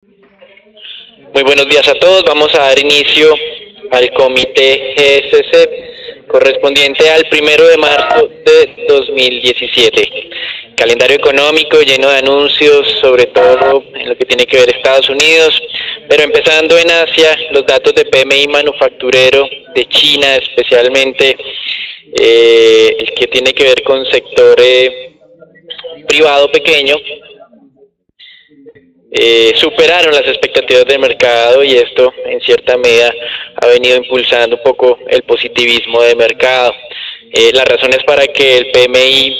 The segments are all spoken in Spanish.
Muy buenos días a todos. Vamos a dar inicio al comité GSC correspondiente al 1 de marzo de 2017. Calendario económico lleno de anuncios, sobre todo en lo que tiene que ver Estados Unidos, pero empezando en Asia, los datos de PMI manufacturero de China, especialmente el que tiene que ver con sector privado pequeño, superaron las expectativas del mercado y esto en cierta medida ha venido impulsando un poco el positivismo de mercado. Las razones para que el PMI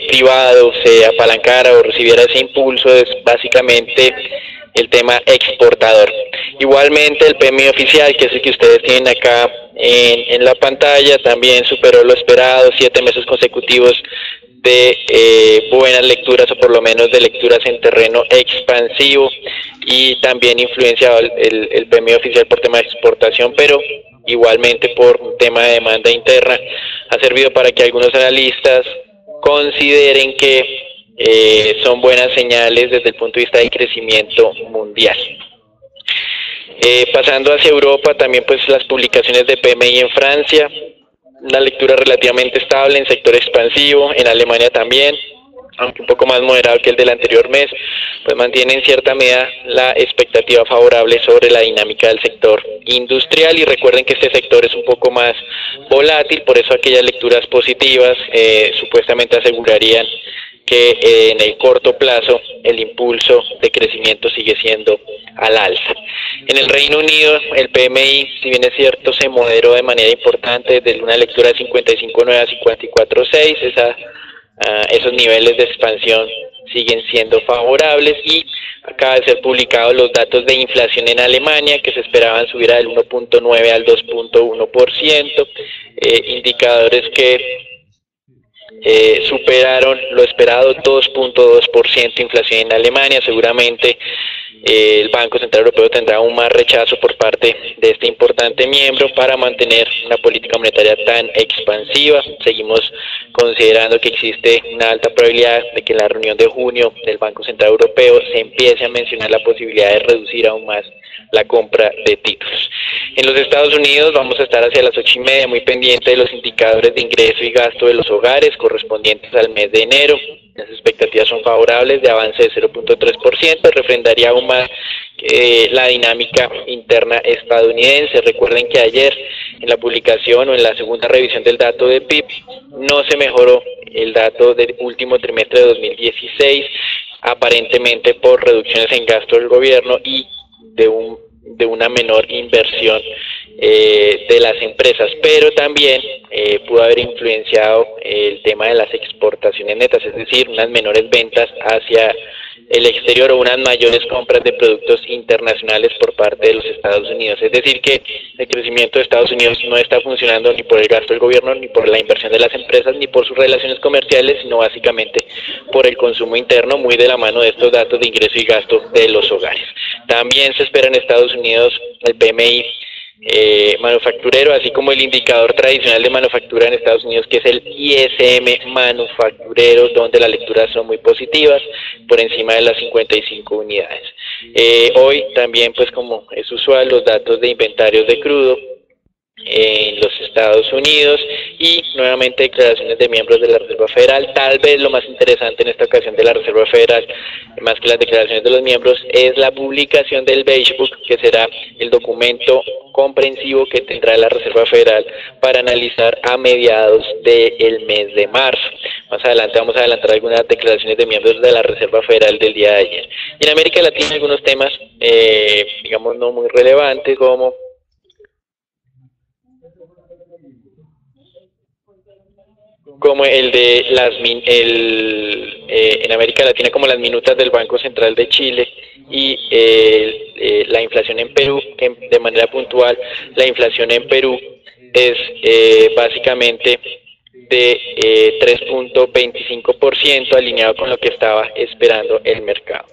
privado se apalancara o recibiera ese impulso es básicamente el tema exportador. Igualmente el PMI oficial, que es el que ustedes tienen acá en la pantalla, también superó lo esperado, 7 meses consecutivos de buenas lecturas o por lo menos de lecturas en terreno expansivo, y también influenciado el PMI oficial por tema de exportación, pero igualmente por un tema de demanda interna. Ha servido para que algunos analistas consideren que son buenas señales desde el punto de vista del crecimiento mundial. Pasando hacia Europa, también pues las publicaciones de PMI en Francia, una lectura relativamente estable en sector expansivo, en Alemania también, aunque un poco más moderado que el del anterior mes, pues mantiene en cierta medida la expectativa favorable sobre la dinámica del sector industrial, y recuerden que este sector es un poco más volátil, por eso aquellas lecturas positivas supuestamente asegurarían que en el corto plazo el impulso de crecimiento sigue siendo al alza. En el Reino Unido el PMI, si bien es cierto, se moderó de manera importante desde una lectura de 55.9 a 54.6, esos niveles de expansión siguen siendo favorables, y acaba de ser publicados los datos de inflación en Alemania, que se esperaban subir del 1.9 al 2.1%, indicadores que superaron lo esperado, 2.2% inflación en Alemania. Seguramente el Banco Central Europeo tendrá aún más rechazo por parte de este importante miembro para mantener una política monetaria tan expansiva. Seguimos considerando que existe una alta probabilidad de que en la reunión de junio del Banco Central Europeo se empiece a mencionar la posibilidad de reducir aún más la compra de títulos. En los Estados Unidos vamos a estar hacia las 8:30 muy pendiente de los indicadores de ingreso y gasto de los hogares correspondientes al mes de enero. Las expectativas son favorables, de avance de 0.3%, refrendaría aún más la dinámica interna estadounidense. Recuerden que ayer en la publicación o en la segunda revisión del dato de PIB no se mejoró el dato del último trimestre de 2016, aparentemente por reducciones en gasto del gobierno y de una menor inversión de las empresas, pero también pudo haber influenciado el tema de las exportaciones netas, es decir, unas menores ventas hacia el exterior o unas mayores compras de productos internacionales por parte de los Estados Unidos. Es decir, que el crecimiento de Estados Unidos no está funcionando ni por el gasto del gobierno, ni por la inversión de las empresas, ni por sus relaciones comerciales, sino básicamente por el consumo interno, muy de la mano de estos datos de ingreso y gasto de los hogares. También se espera en Estados Unidos el PMI manufacturero, así como el indicador tradicional de manufactura en Estados Unidos, que es el ISM manufacturero, donde las lecturas son muy positivas, por encima de las 55 unidades. Hoy también, pues como es usual, los datos de inventarios de crudo en los Estados Unidos, y nuevamente declaraciones de miembros de la Reserva Federal. Tal vez lo más interesante en esta ocasión de la Reserva Federal, más que las declaraciones de los miembros, es la publicación del Beige Book, que será el documento comprensivo que tendrá la Reserva Federal para analizar a mediados del mes de marzo. Más adelante vamos a adelantar algunas declaraciones de miembros de la Reserva Federal del día de ayer. Y en América Latina algunos temas, digamos, no muy relevantes, como el de en América Latina, como las minutas del Banco Central de Chile, y la inflación en Perú, que de manera puntual la inflación en Perú es básicamente de 3.25%, alineado con lo que estaba esperando el mercado.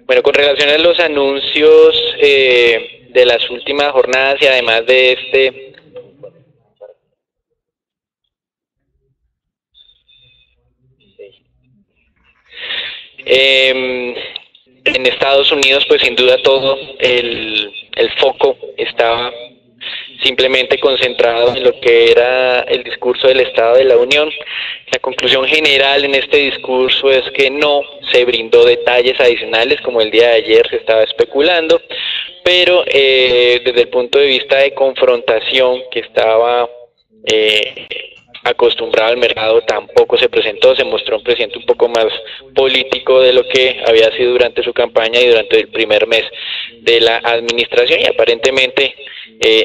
Bueno, con relación a los anuncios de las últimas jornadas y además de en Estados Unidos, pues sin duda todo el foco estaba simplemente concentrado en lo que era el discurso del Estado de la Unión. La conclusión general en este discurso es que no se brindó detalles adicionales como el día de ayer se estaba especulando, pero desde el punto de vista de confrontación que estaba acostumbrado al mercado tampoco se presentó, se mostró un presidente un poco más político de lo que había sido durante su campaña y durante el primer mes de la administración, y aparentemente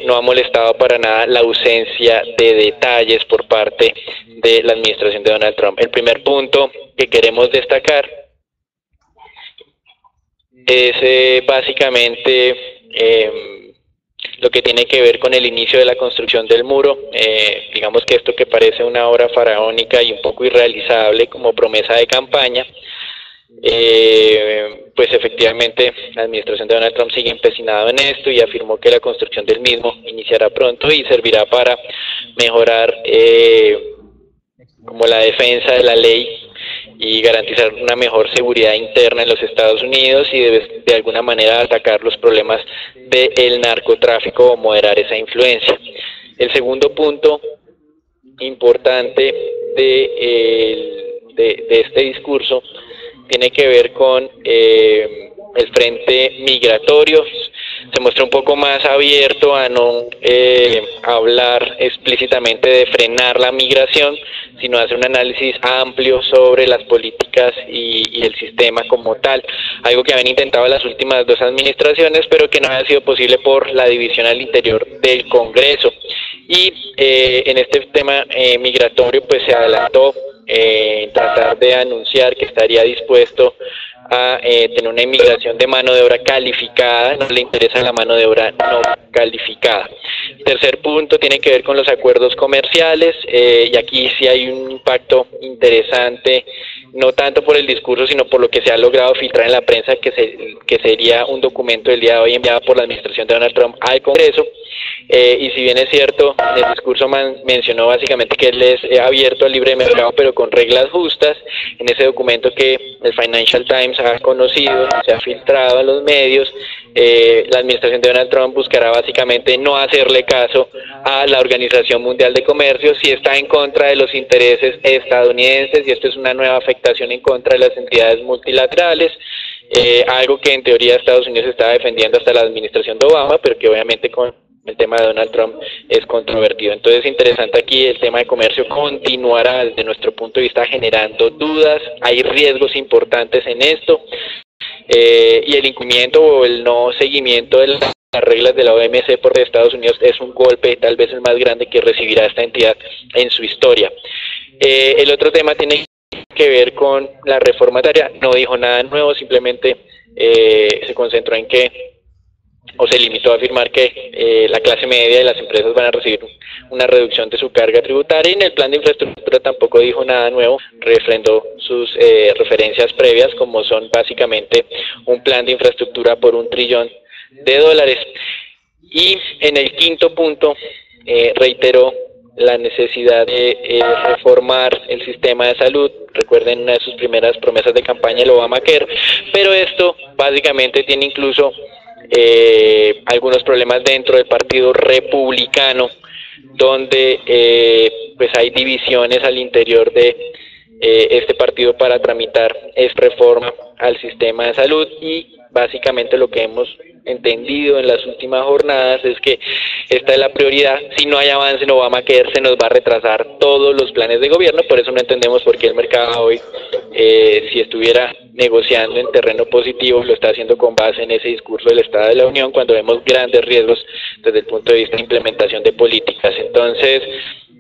no ha molestado para nada la ausencia de detalles por parte de la administración de Donald Trump. El primer punto que queremos destacar es básicamente lo que tiene que ver con el inicio de la construcción del muro. Digamos que esto que parece una obra faraónica y un poco irrealizable como promesa de campaña, pues efectivamente la administración de Donald Trump sigue empecinado en esto y afirmó que la construcción del mismo iniciará pronto y servirá para mejorar como la defensa de la ley y garantizar una mejor seguridad interna en los Estados Unidos y de alguna manera atacar los problemas del narcotráfico o moderar esa influencia. El segundo punto importante de este discurso tiene que ver con el frente migratorio. Se muestra un poco más abierto a no hablar explícitamente de frenar la migración, sino hacer un análisis amplio sobre las políticas y el sistema como tal, algo que habían intentado las últimas dos administraciones, pero que no había sido posible por la división al interior del Congreso. Y en este tema migratorio, pues se adelantó tratar de anunciar que estaría dispuesto a tener una inmigración de mano de obra calificada, no le interesa la mano de obra no calificada. Tercer punto tiene que ver con los acuerdos comerciales, y aquí sí hay un impacto interesante, no tanto por el discurso, sino por lo que se ha logrado filtrar en la prensa, que sería un documento del día de hoy enviado por la administración de Donald Trump al Congreso. Y si bien es cierto, el discurso mencionó básicamente que él es abierto al libre mercado, pero con reglas justas. En ese documento que el Financial Times ha conocido, se ha filtrado a los medios, la administración de Donald Trump buscará básicamente no hacerle caso a la Organización Mundial de Comercio si está en contra de los intereses estadounidenses, y esto es una nueva afectación en contra de las entidades multilaterales, algo que en teoría Estados Unidos estaba defendiendo hasta la administración de Obama, pero que obviamente con el tema de Donald Trump es controvertido. Entonces, interesante aquí, el tema de comercio continuará desde nuestro punto de vista generando dudas, hay riesgos importantes en esto, y el incumplimiento o el no seguimiento de las reglas de la OMC por Estados Unidos es un golpe tal vez el más grande que recibirá esta entidad en su historia. El otro tema tiene que ver con la reforma tributaria. No dijo nada nuevo, simplemente se concentró en que, o se limitó a afirmar que la clase media y las empresas van a recibir una reducción de su carga tributaria, y en el plan de infraestructura tampoco dijo nada nuevo, refrendó sus referencias previas, como son básicamente un plan de infraestructura por $1 trillón. Y en el quinto punto reiteró la necesidad de reformar el sistema de salud. Recuerden una de sus primeras promesas de campaña, el Obamacare, pero esto básicamente tiene incluso algunos problemas dentro del Partido Republicano, donde pues hay divisiones al interior de este partido para tramitar esta reforma al sistema de salud, y Básicamente lo que hemos entendido en las últimas jornadas es que esta es la prioridad. Si no hay avance en Obamacare, se nos va a retrasar todos los planes de gobierno. Por eso no entendemos por qué el mercado hoy, si estuviera negociando en terreno positivo, lo está haciendo con base en ese discurso del Estado de la Unión, cuando vemos grandes riesgos desde el punto de vista de implementación de políticas. Entonces,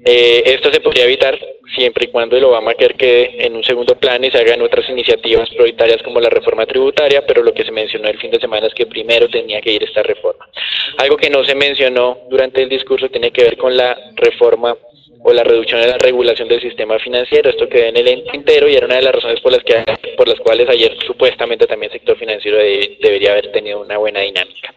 esto se podría evitar siempre y cuando el Obamacare quede en un segundo plano y se hagan otras iniciativas prioritarias como la reforma tributaria, pero lo que se mencionó el fin de semana es que primero tenía que ir esta reforma. Algo que no se mencionó durante el discurso tiene que ver con la reforma o la reducción de la regulación del sistema financiero. Esto quedó en el ente entero y era una de las razones por las cuales ayer supuestamente también el sector financiero debería haber tenido una buena dinámica.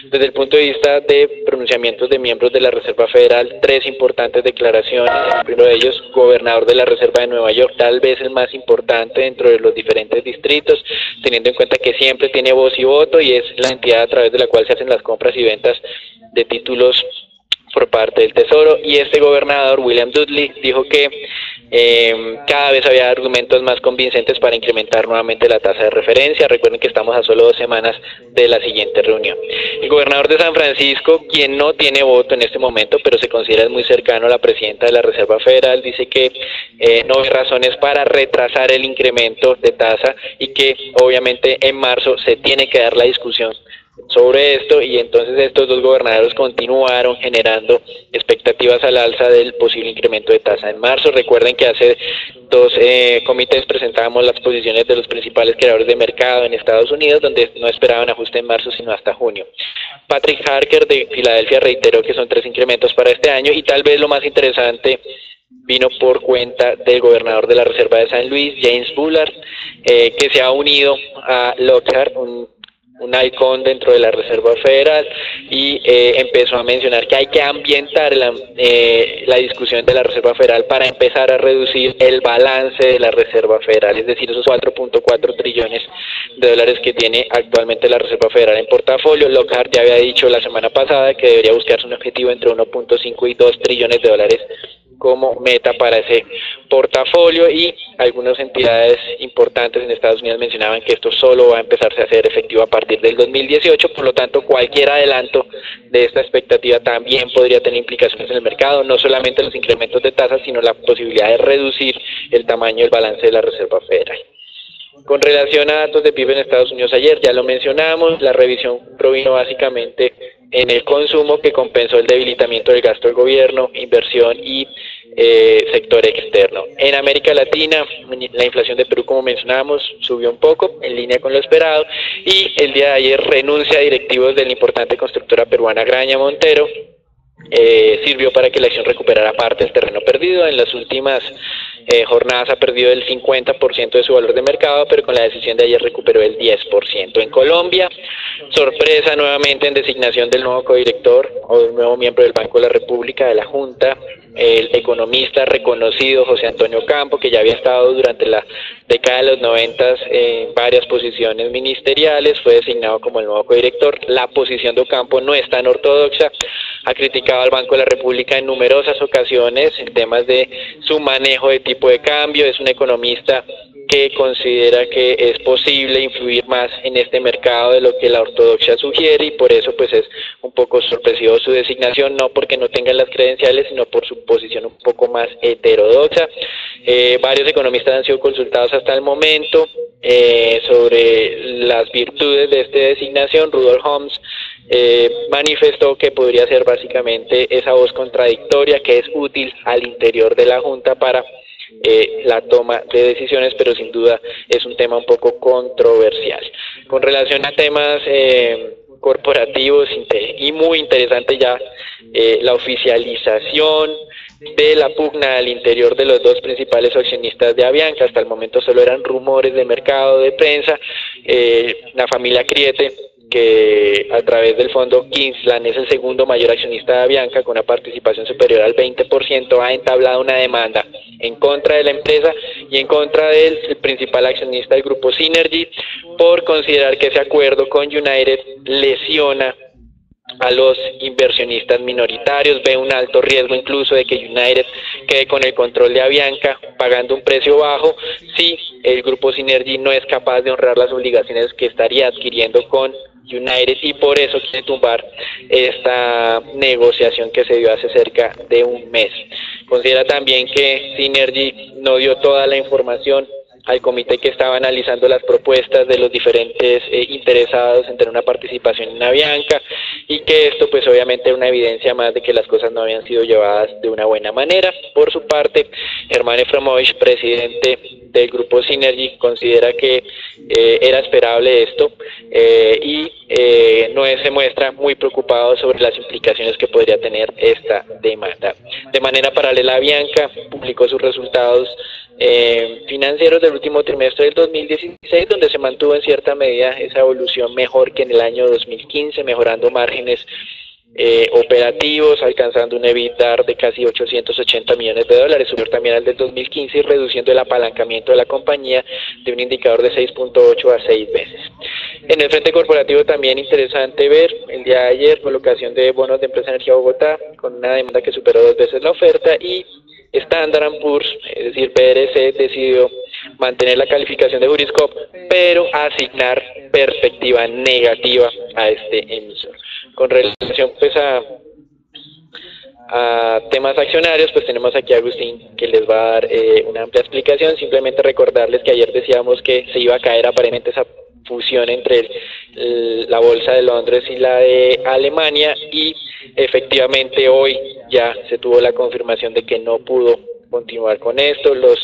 Desde el punto de vista de pronunciamientos de miembros de la Reserva Federal, 3 importantes declaraciones. El primero de ellos, gobernador de la Reserva de Nueva York, tal vez el más importante dentro de los diferentes distritos, teniendo en cuenta que siempre tiene voz y voto y es la entidad a través de la cual se hacen las compras y ventas de títulos por parte del Tesoro. Y este gobernador, William Dudley, dijo que cada vez había argumentos más convincentes para incrementar nuevamente la tasa de referencia. Recuerden que estamos a solo 2 semanas de la siguiente reunión. El gobernador de San Francisco, quien no tiene voto en este momento, pero se considera muy cercano a la presidenta de la Reserva Federal, dice que no hay razones para retrasar el incremento de tasa y que obviamente en marzo se tiene que dar la discusión sobre esto, y entonces estos 2 gobernadores continuaron generando expectativas al alza del posible incremento de tasa en marzo. Recuerden que hace 2 comités presentábamos las posiciones de los principales creadores de mercado en Estados Unidos, donde no esperaban ajuste en marzo sino hasta junio. Patrick Harker de Filadelfia reiteró que son 3 incrementos para este año, y tal vez lo más interesante vino por cuenta del gobernador de la Reserva de San Luis, James Bullard, que se ha unido a Lockhart, un halcón dentro de la Reserva Federal, y empezó a mencionar que hay que ambientar la discusión de la Reserva Federal para empezar a reducir el balance de la Reserva Federal, es decir, esos 4.4 trillones de dólares que tiene actualmente la Reserva Federal en portafolio. Lockhart ya había dicho la semana pasada que debería buscarse un objetivo entre 1.5 y 2 trillones de dólares como meta para ese portafolio, y algunas entidades importantes en Estados Unidos mencionaban que esto solo va a empezarse a hacer efectivo a partir del 2018, por lo tanto cualquier adelanto de esta expectativa también podría tener implicaciones en el mercado, no solamente los incrementos de tasas, sino la posibilidad de reducir el tamaño del balance de la Reserva Federal. Con relación a datos de PIB en Estados Unidos ayer, ya lo mencionamos, la revisión provino básicamente en el consumo, que compensó el debilitamiento del gasto del gobierno, inversión y sector externo. En América Latina, la inflación de Perú, como mencionábamos, subió un poco, en línea con lo esperado, y el día de ayer renuncia a directivos de la importante constructora peruana Graña Montero. Sirvió para que la acción recuperara parte del terreno perdido. En las últimas jornadas ha perdido el 50% de su valor de mercado, pero con la decisión de ayer recuperó el 10%. En Colombia, sorpresa nuevamente en designación del nuevo codirector o del nuevo miembro del Banco de la República, de la Junta, el economista reconocido José Antonio Campo, que ya había estado durante la década de los 90 en varias posiciones ministeriales, fue designado como el nuevo codirector. La posición de Ocampo no es tan ortodoxa, ha criticado al Banco de la República en numerosas ocasiones en temas de su manejo de tipo de cambio. Es un economista que considera que es posible influir más en este mercado de lo que la ortodoxia sugiere, y por eso pues es un poco sorpresivo su designación, no porque no tengan las credenciales, sino por su posición un poco más heterodoxa. Varios economistas han sido consultados hasta el momento sobre las virtudes de esta designación. Rudolf Holmes manifestó que podría ser básicamente esa voz contradictoria que es útil al interior de la Junta para la toma de decisiones, pero sin duda es un tema un poco controversial. Con relación a temas corporativos, y muy interesante ya la oficialización de la pugna al interior de los 2 principales accionistas de Avianca. Hasta el momento solo eran rumores de mercado, de prensa. La familia Criete, que a través del fondo Kingsland es el segundo mayor accionista de Avianca con una participación superior al 20%, ha entablado una demanda en contra de la empresa y en contra del principal accionista del grupo Synergy por considerar que ese acuerdo con United lesiona a los inversionistas minoritarios, ve un alto riesgo incluso de que United quede con el control de Avianca pagando un precio bajo si el grupo Synergy no es capaz de honrar las obligaciones que estaría adquiriendo con United, y por eso quiere tumbar esta negociación que se dio hace cerca de un mes. Considera también que Synergy no dio toda la información al comité que estaba analizando las propuestas de los diferentes interesados en tener una participación en Avianca, y que esto pues obviamente era una evidencia más de que las cosas no habían sido llevadas de una buena manera. Por su parte, Germán Efromovich, presidente del grupo Synergy, considera que era esperable esto y no se muestra muy preocupado sobre las implicaciones que podría tener esta demanda. De manera paralela, Avianca publicó sus resultados financieros del último trimestre del 2016, donde se mantuvo en cierta medida esa evolución mejor que en el año 2015, mejorando márgenes operativos, alcanzando un EBITDA de casi 880 millones de dólares, superior también al del 2015, y reduciendo el apalancamiento de la compañía de un indicador de 6.8 a 6 veces. En el frente corporativo también interesante ver el día de ayer colocación de bonos de Empresa Energía Bogotá con una demanda que superó 2 veces la oferta, y Standard & Poor's, es decir, PRC, decidió mantener la calificación de Juriscope, pero asignar perspectiva negativa a este emisor. Con relación pues a temas accionarios, pues tenemos aquí a Agustín, que les va a dar una amplia explicación. Simplemente recordarles que ayer decíamos que se iba a caer aparentemente esa fusión entre la bolsa de Londres y la de Alemania, y efectivamente hoy ya se tuvo la confirmación de que no pudo continuar con esto. Los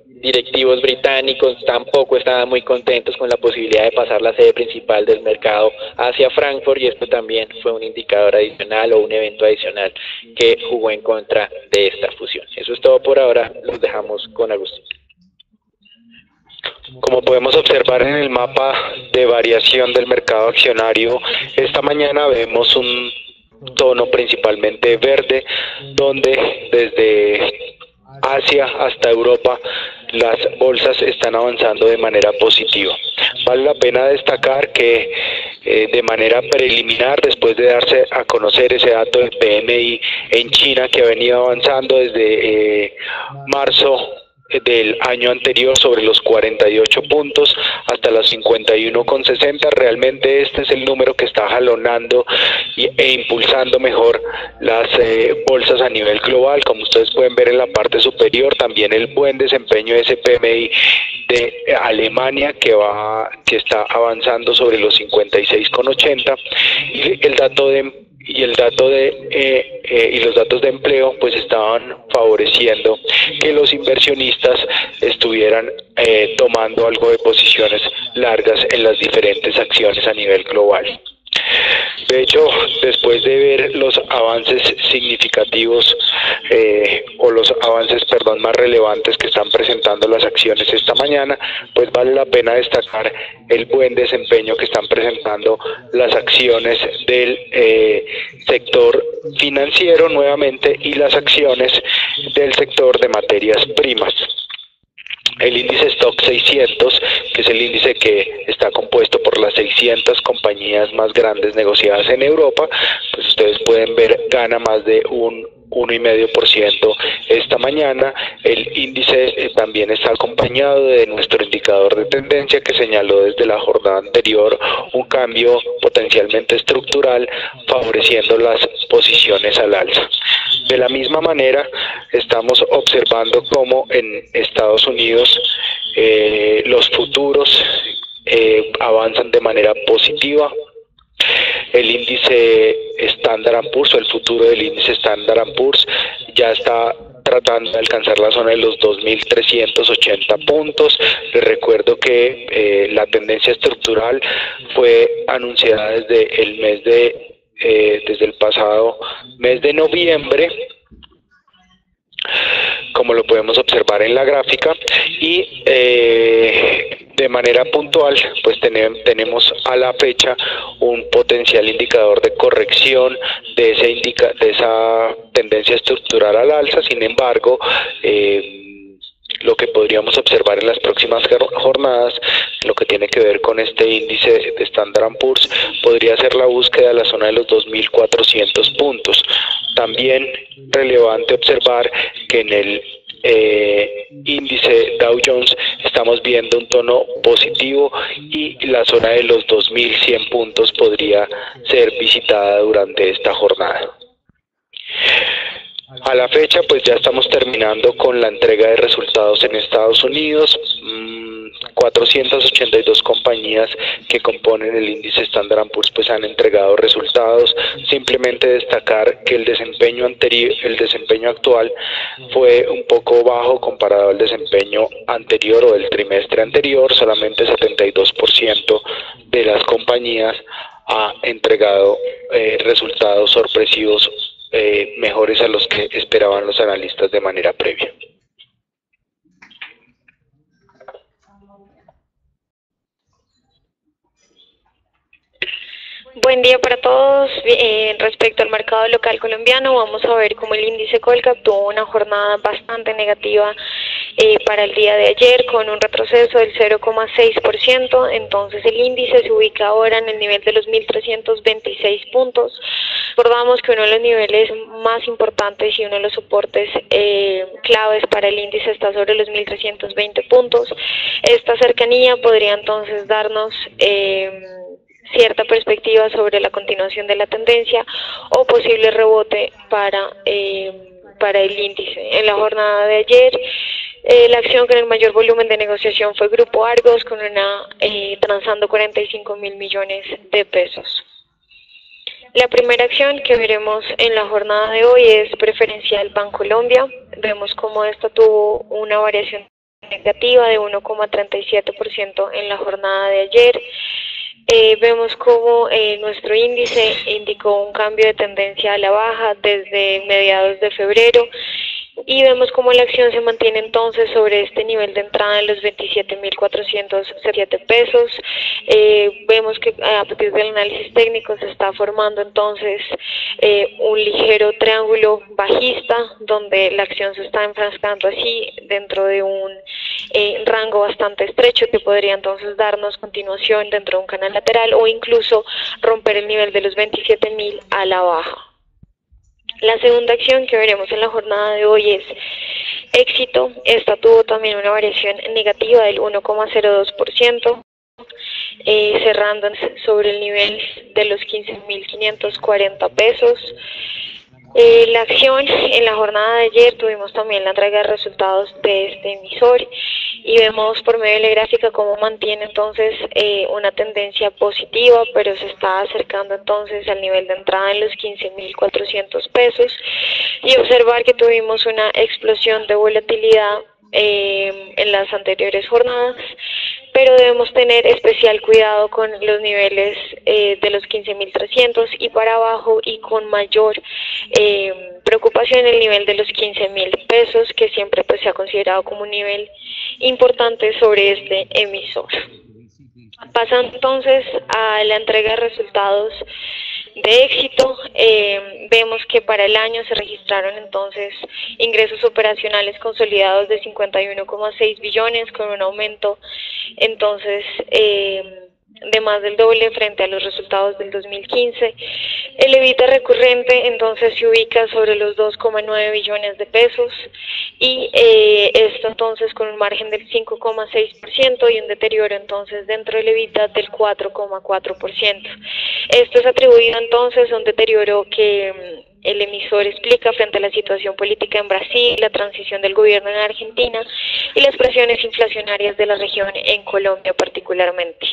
directivos británicos tampoco estaban muy contentos con la posibilidad de pasar la sede principal del mercado hacia Frankfurt, y esto también fue un indicador adicional o un evento adicional que jugó en contra de esta fusión. Eso es todo por ahora, los dejamos con Agustín. Como podemos observar en el mapa de variación del mercado accionario, esta mañana vemos un tono principalmente verde, donde desde Asia hasta Europa las bolsas están avanzando de manera positiva. Vale la pena destacar que de manera preliminar, después de darse a conocer ese dato del PMI en China, que ha venido avanzando desde marzo del año anterior sobre los 48 puntos hasta los 51,60, realmente este es el número que está jalonando e impulsando mejor las bolsas a nivel global. Como ustedes pueden ver en la parte superior, también el buen desempeño de ese PMI de Alemania que está avanzando sobre los 56,80, y los datos de empleo pues estaban favoreciendo que los inversionistas estuvieran tomando algo de posiciones largas en las diferentes acciones a nivel global. De hecho, después de ver los avances significativos o los avances, más relevantes que están presentando las acciones esta mañana, pues vale la pena destacar el buen desempeño que están presentando las acciones del sector financiero nuevamente, y las acciones del sector de materias primas. El índice Stock 600, que es el índice que está compuesto por las 600 compañías más grandes negociadas en Europa, pues ustedes pueden ver, gana más de un 1,5% esta mañana. El índice también está acompañado de nuestro indicador de tendencia, que señaló desde la jornada anterior un cambio potencialmente estructural, favoreciendo las posiciones al alza. De la misma manera, estamos observando cómo en Estados Unidos los futuros avanzan de manera positiva. El índice Standard & Poor's, o el futuro del índice Standard & Poor's, ya está tratando de alcanzar la zona de los 2.380 puntos. Les recuerdo que la tendencia estructural fue anunciada desde el pasado mes de noviembre, como lo podemos observar en la gráfica, y de manera puntual pues tenemos a la fecha un potencial indicador de corrección de esa tendencia estructural al alza. Sin embargo, lo que podríamos observar en las próximas jornadas lo que tiene que ver con este índice de Standard & Poor's, podría ser la búsqueda de la zona de los 2.400 puntos. También relevante observar que en el índice Dow Jones estamos viendo un tono positivo y la zona de los 2.100 puntos podría ser visitada durante esta jornada. A la fecha, pues ya estamos terminando con la entrega de resultados en Estados Unidos. 482 compañías que componen el índice Standard & Poor's pues han entregado resultados. Simplemente destacar que el desempeño actual fue un poco bajo comparado al desempeño anterior o del trimestre anterior. Solamente 72% de las compañías ha entregado resultados sorpresivos mejores a los que esperaban los analistas de manera previa. Buen día para todos. Respecto al mercado local colombiano, vamos a ver cómo el índice Colcap tuvo una jornada bastante negativa para el día de ayer, con un retroceso del 0,6%. Entonces el índice se ubica ahora en el nivel de los 1.326 puntos. Recordamos que uno de los niveles más importantes y uno de los soportes claves para el índice está sobre los 1.320 puntos. Esta cercanía podría entonces darnos cierta perspectiva sobre la continuación de la tendencia o posible rebote para el índice. En la jornada de ayer, la acción con el mayor volumen de negociación fue Grupo Argos, con una transando 45.000 millones de pesos. La primera acción que veremos en la jornada de hoy es Preferencial Bancolombia. Vemos cómo esta tuvo una variación negativa de 1,37% en la jornada de ayer. Vemos cómo nuestro índice indicó un cambio de tendencia a la baja desde mediados de febrero y vemos cómo la acción se mantiene entonces sobre este nivel de entrada en los 27.407 pesos. Vemos que a partir del análisis técnico se está formando entonces un ligero triángulo bajista donde la acción se está enfrascando así dentro de un rango bastante estrecho que podría entonces darnos continuación dentro de un canal lateral o incluso romper el nivel de los 27.000 a la baja. La segunda acción que veremos en la jornada de hoy es Éxito. Esta tuvo también una variación negativa del 1,02%, cerrando sobre el nivel de los 15.540 pesos. La acción en la jornada de ayer tuvimos también la entrega de resultados de este emisor y vemos por medio de la gráfica cómo mantiene entonces una tendencia positiva, pero se está acercando entonces al nivel de entrada en los 15.400 pesos y observar que tuvimos una explosión de volatilidad en las anteriores jornadas, pero debemos tener especial cuidado con los niveles de los 15.300 y para abajo, y con mayor preocupación el nivel de los 15.000 pesos, que siempre pues se ha considerado como un nivel importante sobre este emisor. Pasando entonces a la entrega de resultados de Éxito, vemos que para el año se registraron entonces ingresos operacionales consolidados de 51,6 billones, con un aumento entonces de más del doble frente a los resultados del 2015. El EBITDA recurrente entonces se ubica sobre los 2,9 billones de pesos y esto entonces con un margen del 5,6% y un deterioro entonces dentro del EBITDA del 4,4%. Esto es atribuido entonces a un deterioro que el emisor explica frente a la situación política en Brasil, la transición del gobierno en Argentina y las presiones inflacionarias de la región en Colombia particularmente.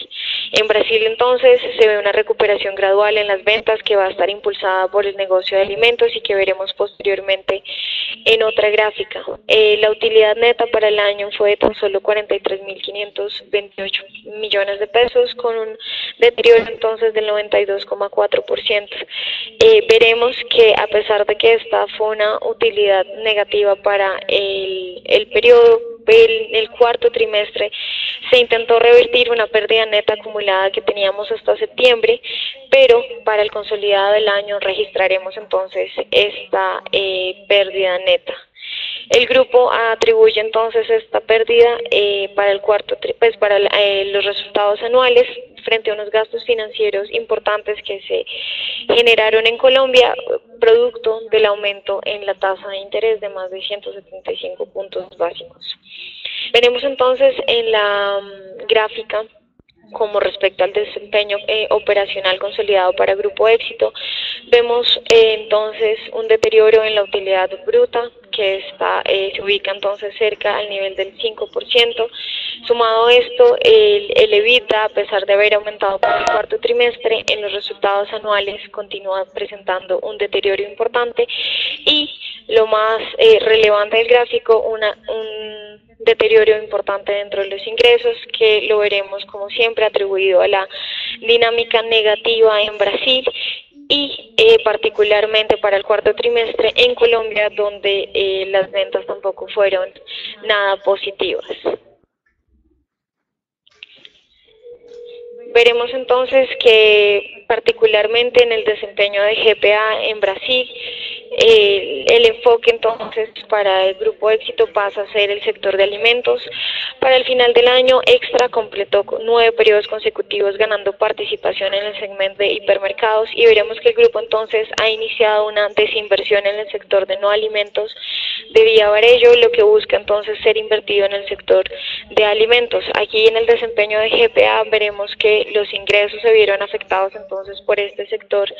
En Brasil entonces se ve una recuperación gradual en las ventas que va a estar impulsada por el negocio de alimentos y que veremos posteriormente en otra gráfica. La utilidad neta para el año fue de tan solo 43.528 millones de pesos, con un deterioro entonces del 92,4%. Veremos que a pesar de que esta fue una utilidad negativa para el periodo, el cuarto trimestre, se intentó revertir una pérdida neta acumulada que teníamos hasta septiembre, pero para el consolidado del año registraremos entonces esta pérdida neta. El grupo atribuye entonces esta pérdida para el para los resultados anuales frente a unos gastos financieros importantes que se generaron en Colombia, producto del aumento en la tasa de interés de más de 175 puntos básicos. Veremos entonces en la gráfica como respecto al desempeño operacional consolidado para Grupo Éxito, vemos entonces un deterioro en la utilidad bruta que se ubica entonces cerca al nivel del 5%. Sumado a esto, el EBITDA, a pesar de haber aumentado por el cuarto trimestre, en los resultados anuales continúa presentando un deterioro importante y lo más relevante del gráfico, un deterioro importante dentro de los ingresos, que lo veremos como siempre atribuido a la dinámica negativa en Brasil y particularmente para el cuarto trimestre en Colombia, donde las ventas tampoco fueron nada positivas. Veremos entonces que particularmente en el desempeño de GPA en Brasil, el enfoque entonces para el Grupo Éxito pasa a ser el sector de alimentos. Para el final del año, Extra completó 9 periodos consecutivos ganando participación en el segmento de hipermercados y veremos que el grupo entonces ha iniciado una desinversión en el sector de no alimentos de Vía Varello, lo que busca entonces ser invertido en el sector de alimentos. Aquí en el desempeño de GPA veremos que los ingresos se vieron afectados entonces por este sector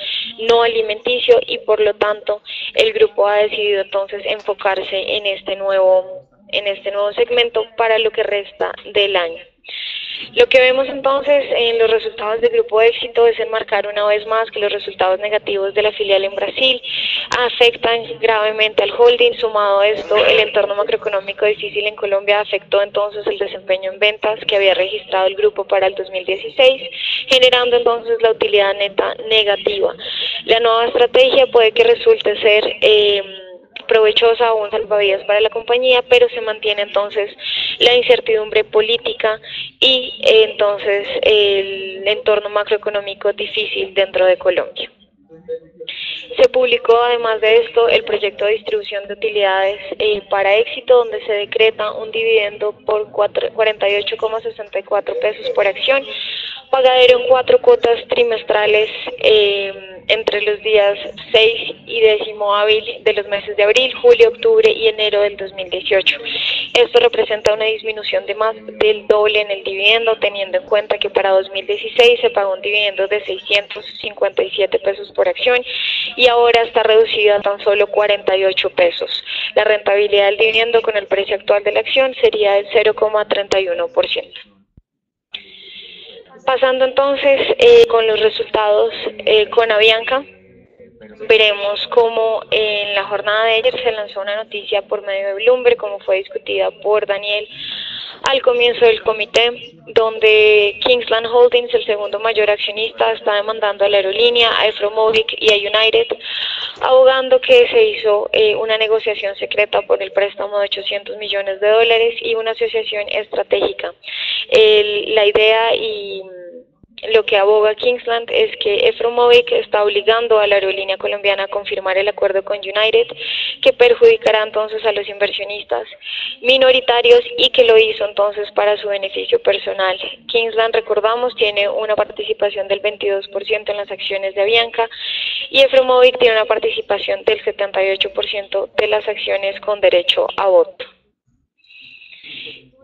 no alimenticio y por lo tanto el grupo ha decidido entonces enfocarse en este nuevo segmento para lo que resta del año. Lo que vemos entonces en los resultados del Grupo Éxito es enmarcar una vez más que los resultados negativos de la filial en Brasil afectan gravemente al holding. Sumado a esto, el entorno macroeconómico difícil en Colombia afectó entonces el desempeño en ventas que había registrado el grupo para el 2016, generando entonces la utilidad neta negativa. La nueva estrategia puede que resulte ser provechosa o un salvavidas para la compañía, pero se mantiene entonces la incertidumbre política y entonces el entorno macroeconómico difícil dentro de Colombia. Se publicó además de esto el proyecto de distribución de utilidades para Éxito, donde se decreta un dividendo por 48,64 pesos por acción, pagadero en 4 cuotas trimestrales entre los días 6 y 10º hábil de los meses de abril, julio, octubre y enero del 2018. Esto representa una disminución de más del doble en el dividendo, teniendo en cuenta que para 2016 se pagó un dividendo de 657 pesos por acción y ahora está reducido a tan solo 48 pesos. La rentabilidad del dividendo con el precio actual de la acción sería del 0,31%. Pasando entonces con los resultados con Avianca, veremos cómo en la jornada de ayer se lanzó una noticia por medio de Bloomberg, como fue discutida por Daniel al comienzo del comité, donde Kingsland Holdings, el segundo mayor accionista, está demandando a la aerolínea, a Efromovic y a United, abogando que se hizo una negociación secreta por el préstamo de $800 millones y una asociación estratégica. La idea y lo que aboga Kingsland es que Efromovic está obligando a la aerolínea colombiana a confirmar el acuerdo con United, que perjudicará entonces a los inversionistas minoritarios y que lo hizo entonces para su beneficio personal. Kingsland, recordamos, tiene una participación del 22% en las acciones de Avianca y Efromovic tiene una participación del 78% de las acciones con derecho a voto.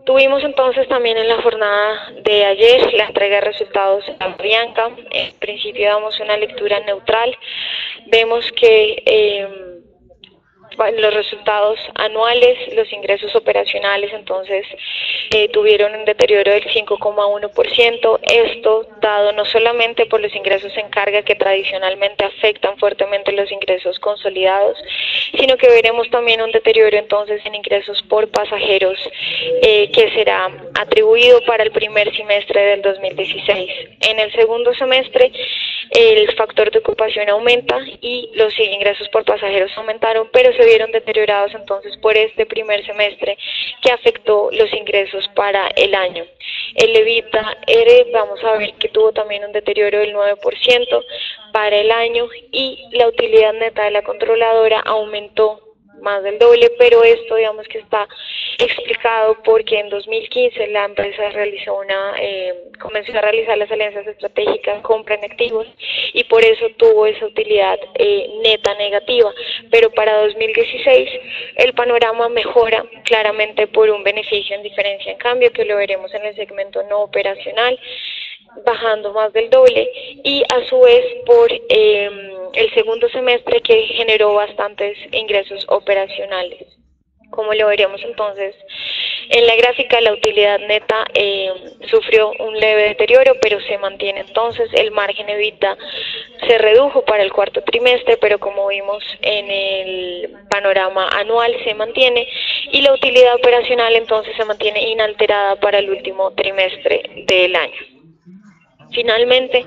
Tuvimos entonces también en la jornada de ayer la entrega de resultados a Avianca. En principio damos una lectura neutral. Vemos que los resultados anuales, los ingresos operacionales entonces tuvieron un deterioro del 5,1%, esto dado no solamente por los ingresos en carga que tradicionalmente afectan fuertemente los ingresos consolidados, sino que veremos también un deterioro entonces en ingresos por pasajeros que será atribuido para el primer semestre del 2016. En el segundo semestre el factor de ocupación aumenta y los ingresos por pasajeros aumentaron, pero se vieron deteriorados entonces por este primer semestre que afectó los ingresos para el año. El EBITDA vamos a ver que tuvo también un deterioro del 9% para el año y la utilidad neta de la controladora aumentó más del doble, pero esto digamos que está explicado porque en 2015 la empresa comenzó a realizar las alianzas estratégicas, compra en activos, y por eso tuvo esa utilidad neta negativa, pero para 2016 el panorama mejora claramente por un beneficio en diferencia en cambio, que lo veremos en el segmento no operacional, bajando más del doble, y a su vez por el segundo semestre, que generó bastantes ingresos operacionales. Como lo veremos entonces en la gráfica, la utilidad neta sufrió un leve deterioro, pero se mantiene. Entonces el margen EBITDA se redujo para el cuarto trimestre, pero como vimos en el panorama anual se mantiene, y la utilidad operacional entonces se mantiene inalterada para el último trimestre del año. Finalmente,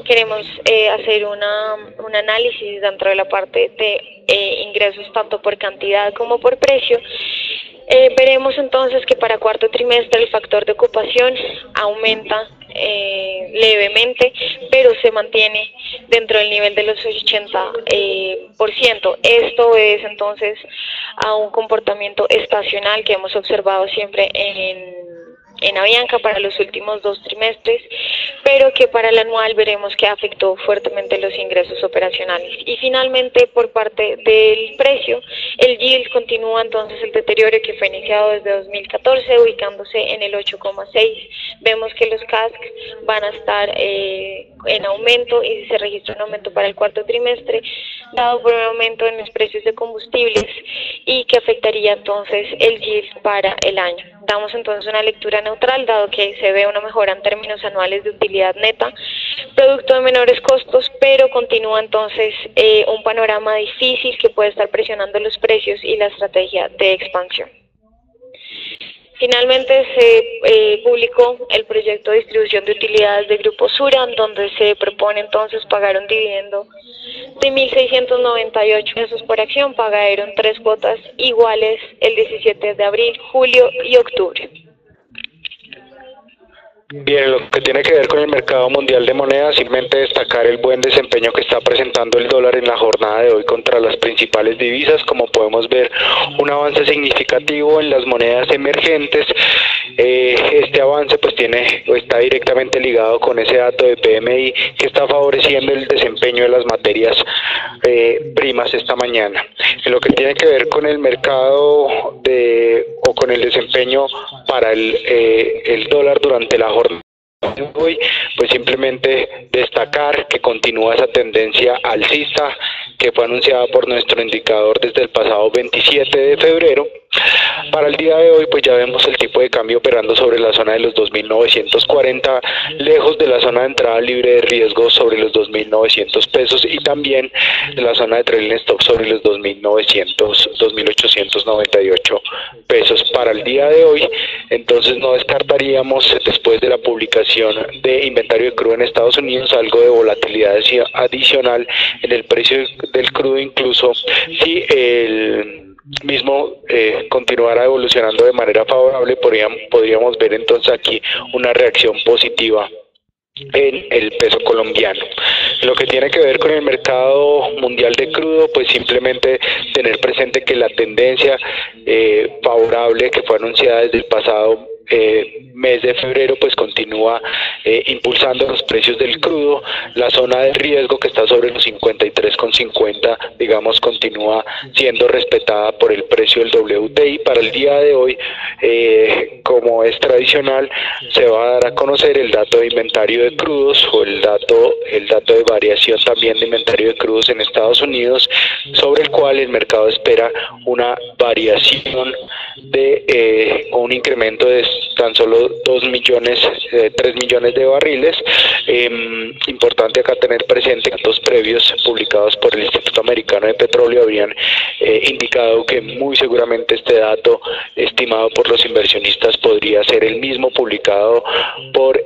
queremos hacer un análisis dentro de la parte de ingresos tanto por cantidad como por precio. Veremos entonces que para cuarto trimestre el factor de ocupación aumenta levemente, pero se mantiene dentro del nivel de los 80%. Esto es entonces a un comportamiento estacional que hemos observado siempre en Avianca para los últimos 2 trimestres, pero que para el anual veremos que afectó fuertemente los ingresos operacionales. Y finalmente, por parte del precio, el yield continúa entonces el deterioro que fue iniciado desde 2014, ubicándose en el 8,6. Vemos que los CASC van a estar en aumento, y se registra un aumento para el cuarto trimestre, dado por un aumento en los precios de combustibles, y que afectaría entonces el yield para el año. Damos entonces una lectura neutral, dado que se ve una mejora en términos anuales de utilidad neta, producto de menores costos, pero continúa entonces un panorama difícil que puede estar presionando los precios y la estrategia de expansión. Finalmente se publicó el proyecto de distribución de utilidades de Grupo Sura, donde se propone entonces pagar un dividendo de 1.698 pesos por acción, pagadero en 3 cuotas iguales el 17 de abril, julio y octubre. Bien, lo que tiene que ver con el mercado mundial de monedas, simplemente destacar el buen desempeño que está presentando el dólar en la jornada de hoy contra las principales divisas. Como podemos ver, un avance significativo en las monedas emergentes. Este avance pues está directamente ligado con ese dato de PMI que está favoreciendo el desempeño de las materias primas esta mañana. En lo que tiene que ver con el mercado o con el desempeño para el dólar durante la jornada de hoy, pues simplemente destacar que continúa esa tendencia alcista que fue anunciada por nuestro indicador desde el pasado 27 de febrero. Para el día de hoy pues ya vemos el tipo de cambio operando sobre la zona de los 2.940, lejos de la zona de entrada libre de riesgo sobre los 2.900 pesos, y también de la zona de trailing stop sobre los 2.898 pesos para el día de hoy. Entonces no descartaríamos, después de la publicación de inventario de crudo en Estados Unidos, algo de volatilidad adicional en el precio del crudo, incluso si el mismo continuará evolucionando de manera favorable. Podríamos ver entonces aquí una reacción positiva en el peso colombiano. Lo que tiene que ver con el mercado mundial de crudo, pues simplemente tener presente que la tendencia favorable que fue anunciada desde el pasado mes de febrero pues continúa impulsando los precios del crudo. La zona de riesgo, que está sobre los 53,50, digamos, continúa siendo respetada por el precio del WTI. Para el día de hoy, como es tradicional, se va a dar a conocer el dato de inventario de crudos, o el dato de variación también de inventario de crudos en Estados Unidos, sobre el cual el mercado espera una variación de un incremento de tan solo 3 millones de barriles. Importante acá tener presente que datos previos publicados por el Instituto Americano de Petróleo habían indicado que muy seguramente este dato estimado por los inversionistas podría ser el mismo publicado por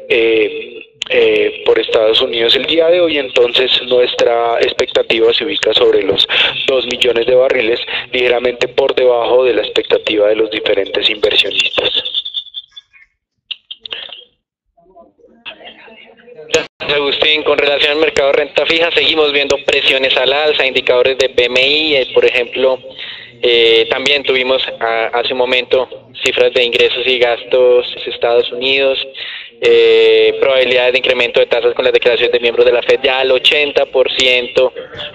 Estados Unidos el día de hoy. Entonces nuestra expectativa se ubica sobre los 2 millones de barriles, ligeramente por debajo de la expectativa de los diferentes inversionistas. Agustín, con relación al mercado de renta fija, seguimos viendo presiones al alza, indicadores de PMI, por ejemplo, También tuvimos hace un momento cifras de ingresos y gastos de Estados Unidos, probabilidades de incremento de tasas con las declaraciones de miembros de la Fed ya al 80%,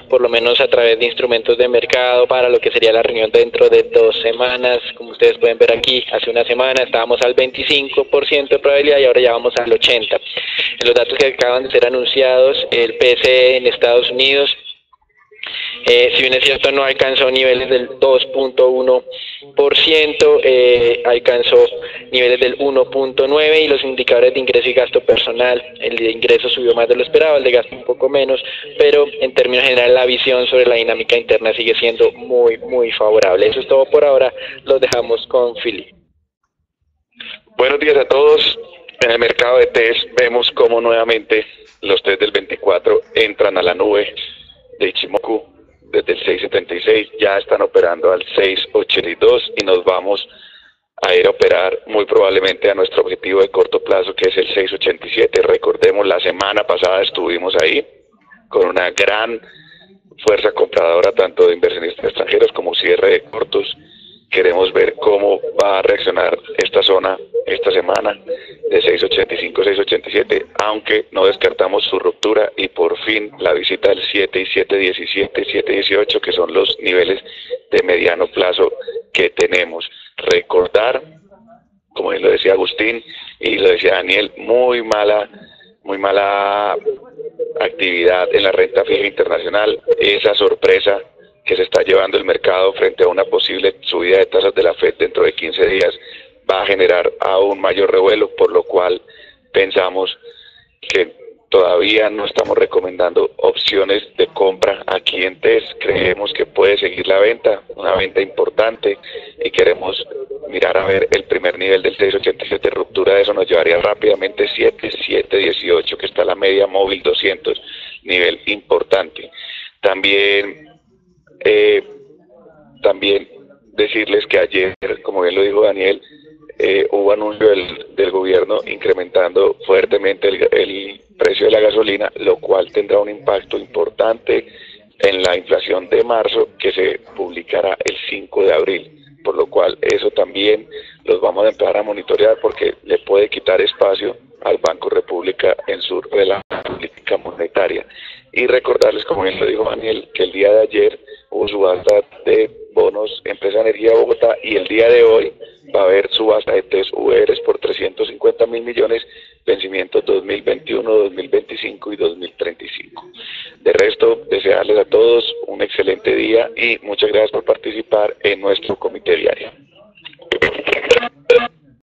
por lo menos a través de instrumentos de mercado para lo que sería la reunión dentro de 2 semanas. Como ustedes pueden ver aquí, hace una semana estábamos al 25% de probabilidad y ahora ya vamos al 80%. En los datos que acaban de ser anunciados, el PCE en Estados Unidos, si bien es cierto, no alcanzó niveles del 2.1%, alcanzó niveles del 1.9%, y los indicadores de ingreso y gasto personal, el de ingreso subió más de lo esperado, el de gasto un poco menos, pero en términos generales la visión sobre la dinámica interna sigue siendo muy favorable. Eso es todo por ahora, los dejamos con Philip. Buenos días a todos. En el mercado de TES vemos cómo nuevamente los TES del 24 entran a la nube de Ichimoku. Desde el 6.76 ya están operando al 6.82 y nos vamos a ir a operar muy probablemente a nuestro objetivo de corto plazo, que es el 6.87. Recordemos, la semana pasada estuvimos ahí con una gran fuerza compradora tanto de inversionistas extranjeros como cierre de cortos. Queremos ver cómo va a reaccionar esta zona esta semana de 6.85, 6.87, aunque no descartamos su ruptura y por fin la visita del 7 y 7.17, 7.18, que son los niveles de mediano plazo que tenemos. Recordar, como bien lo decía Agustín y lo decía Daniel, muy mala actividad en la renta fija internacional, esa sorpresa que se está llevando el mercado frente a una posible subida de tasas de la Fed dentro de 15 días va a generar aún mayor revuelo, por lo cual pensamos que todavía no estamos recomendando opciones de compra aquí en TES. Creemos que puede seguir la venta, una venta importante, y queremos mirar a ver el primer nivel del 6.87, ruptura de eso nos llevaría rápidamente 7.18, que está la media móvil 200, nivel importante. También decirles que ayer, como bien lo dijo Daniel, hubo anuncio del gobierno incrementando fuertemente el precio de la gasolina, lo cual tendrá un impacto importante en la inflación de marzo, que se publicará el 5 de abril, por lo cual eso también los vamos a empezar a monitorear porque le puede quitar espacio al Banco República en su política monetaria. Y recordarles, como bien lo dijo Daniel, que el día de ayer hubo subasta de bonos Empresa Energía de Bogotá y el día de hoy va a haber subasta de TES URs por 350.000 millones, vencimientos 2021, 2025 y 2035. De resto, desearles a todos un excelente día y muchas gracias por participar en nuestro comité diario.